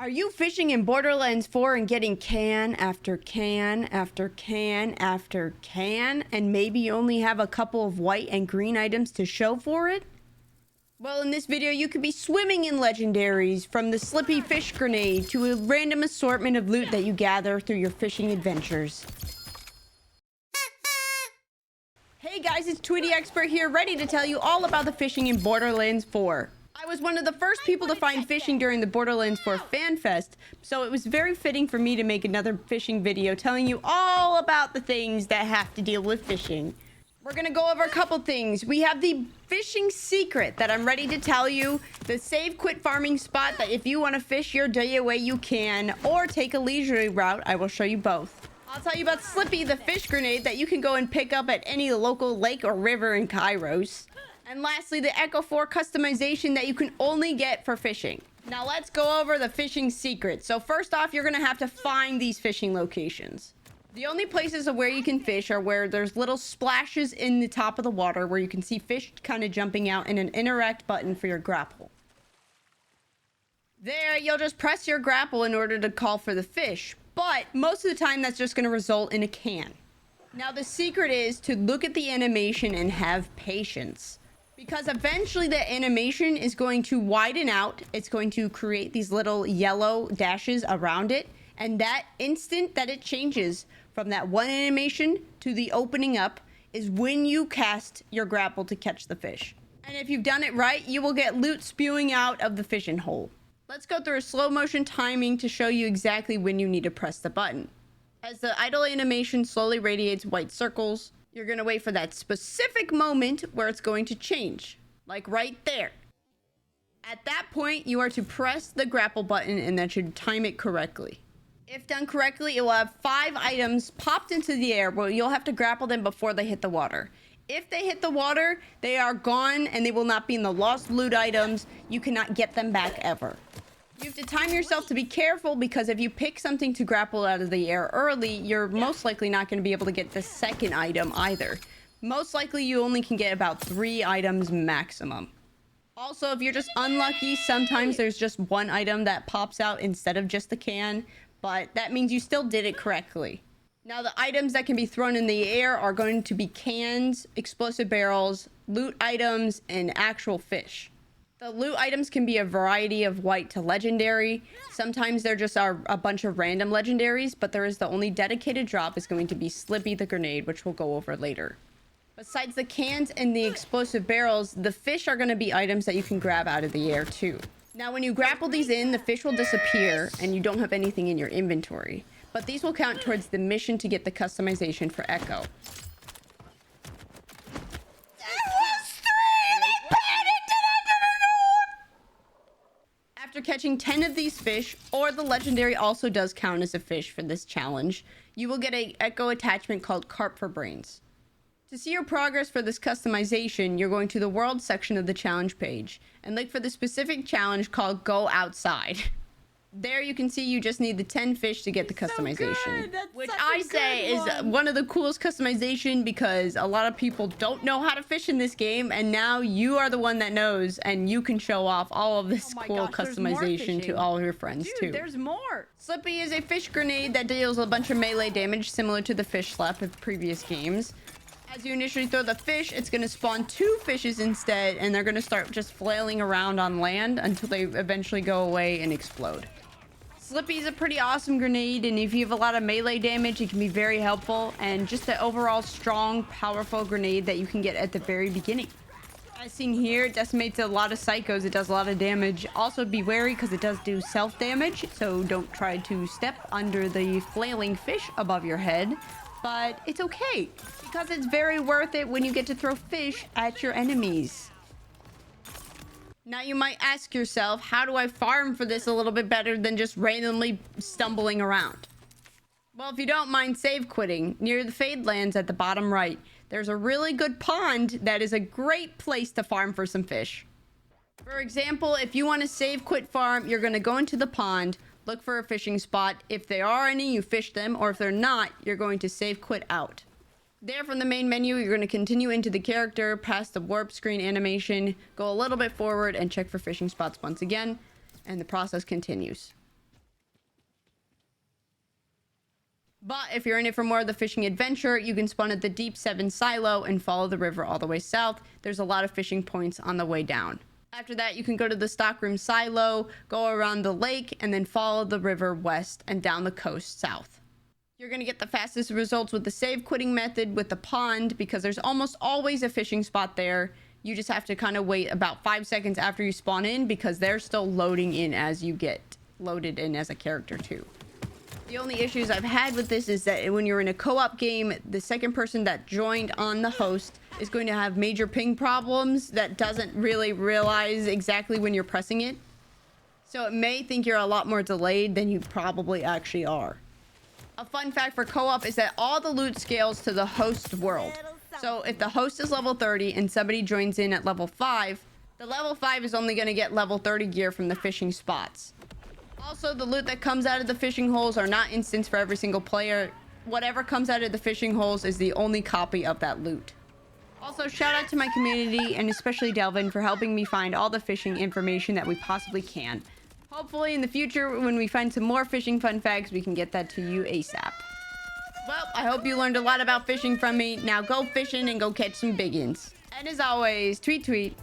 Are you fishing in Borderlands 4 and getting can after can after can after can, and maybe you only have a couple of white and green items to show for it? Well, in this video, you could be swimming in legendaries, from the Slippy fish grenade to a random assortment of loot that you gather through your fishing adventures. Hey guys, it's Tweety Expert here, ready to tell you all about the fishing in Borderlands 4. I was one of the first people to find fishing during the Borderlands 4 Fan Fest, so it was very fitting for me to make another fishing video telling you all about the things that have to deal with fishing. We're gonna go over a couple things. We have the fishing secret that I'm ready to tell you, the save quit farming spot that if you want to fish your day away you can, or take a leisurely route. I will show you both. I'll tell you about Slippy, the fish grenade that you can go and pick up at any local lake or river in Kairos. And lastly, the Echo 4 customization that you can only get for fishing. Now let's go over the fishing secret. So first off, you're gonna have to find these fishing locations. The only places of where you can fish are where there's little splashes in the top of the water where you can see fish kind of jumping out, and an interact button for your grapple. There, you'll just press your grapple in order to call for the fish, but most of the time that's just going to result in a can. Now the secret is to look at the animation and have patience, because eventually the animation is going to widen out. It's going to create these little yellow dashes around it, and that instant that it changes from that one animation to the opening up is when you cast your grapple to catch the fish. And if you've done it right, you will get loot spewing out of the fishing hole. Let's go through a slow motion timing to show you exactly when you need to press the button. As the idle animation slowly radiates white circles, you're going to wait for that specific moment where it's going to change, like right there. At that point, you are to press the grapple button, and that should time it correctly. If done correctly, it will have 5 items popped into the air, but you'll have to grapple them before they hit the water. If they hit the water, they are gone and they will not be in the lost loot items. You cannot get them back ever. You have to time yourself to be careful, because if you pick something to grapple out of the air early, you're most likely not going to be able to get the second item either. Most likely you only can get about 3 items maximum. Also, if you're just unlucky, sometimes there's just one item that pops out instead of just the can, but that means you still did it correctly. Now, the items that can be thrown in the air are going to be cans, explosive barrels, loot items, and actual fish. The loot items can be a variety of white to legendary. Sometimes there just are a bunch of random legendaries, but there is the only dedicated drop is going to be Slippy the grenade, which we'll go over later. Besides the cans and the explosive barrels, the fish are going to be items that you can grab out of the air too. Now, when you grapple these in, the fish will disappear and you don't have anything in your inventory. But these will count towards the mission to get the customization for Echo. After catching 10 of these fish, or the legendary also does count as a fish for this challenge, you will get an Echo attachment called Carp for Brains. To see your progress for this customization, you're going to the world section of the challenge page and look for the specific challenge called Go Outside. There you can see you just need the 10 fish to get the customization, which I say is one of the coolest customization, because a lot of people don't know how to fish in this game, and now you are the one that knows, and you can show off all of this cool customization to all your friends too. There's more. Slippy is a fish grenade that deals a bunch of melee damage similar to the fish slap of previous games. As you initially throw the fish, it's going to spawn 2 fishes instead, and they're going to start just flailing around on land until they eventually go away and explode. Slippy is a pretty awesome grenade, and if you have a lot of melee damage, it can be very helpful, and just an overall strong, powerful grenade that you can get at the very beginning. As seen here, it decimates a lot of psychos. It does a lot of damage. Also be wary, because it does do self-damage, so don't try to step under the flailing fish above your head. But it's okay, because it's very worth it when you get to throw fish at your enemies. Now you might ask yourself, how do I farm for this a little bit better than just randomly stumbling around? Well, if you don't mind save quitting, near the Fade Lands at the bottom right, there's a really good pond that is a great place to farm for some fish. For example, if you want to save quit farm, you're going to go into the pond, look for a fishing spot. If there are any, you fish them, or if they're not, you're going to save quit out. There, from the main menu, you're going to continue into the character, past the warp screen animation, go a little bit forward, and check for fishing spots once again, and the process continues. But if you're in it for more of the fishing adventure, you can spawn at the Deep 7 silo and follow the river all the way south. There's a lot of fishing points on the way down. After that, you can go to the stockroom silo, go around the lake, and then follow the river west and down the coast south. You're going to get the fastest results with the save quitting method with the pond because there's almost always a fishing spot there. You just have to kind of wait about 5 seconds after you spawn in because they're still loading in as you get loaded in as a character too. The only issues I've had with this is that when you're in a co-op game, the second person that joined on the host is going to have major ping problems that doesn't really realize exactly when you're pressing it. So it may think you're a lot more delayed than you probably actually are. A fun fact for co-op is that all the loot scales to the host world. So if the host is level 30 and somebody joins in at level 5, the level 5 is only going to get level 30 gear from the fishing spots. Also, the loot that comes out of the fishing holes are not instants for every single player. Whatever comes out of the fishing holes is the only copy of that loot. Also, shout out to my community and especially Delvin for helping me find all the fishing information that we possibly can. Hopefully in the future, when we find some more fishing fun facts, we can get that to you ASAP. Well, I hope you learned a lot about fishing from me. Now go fishing and go catch some biggins. And as always, tweet tweet.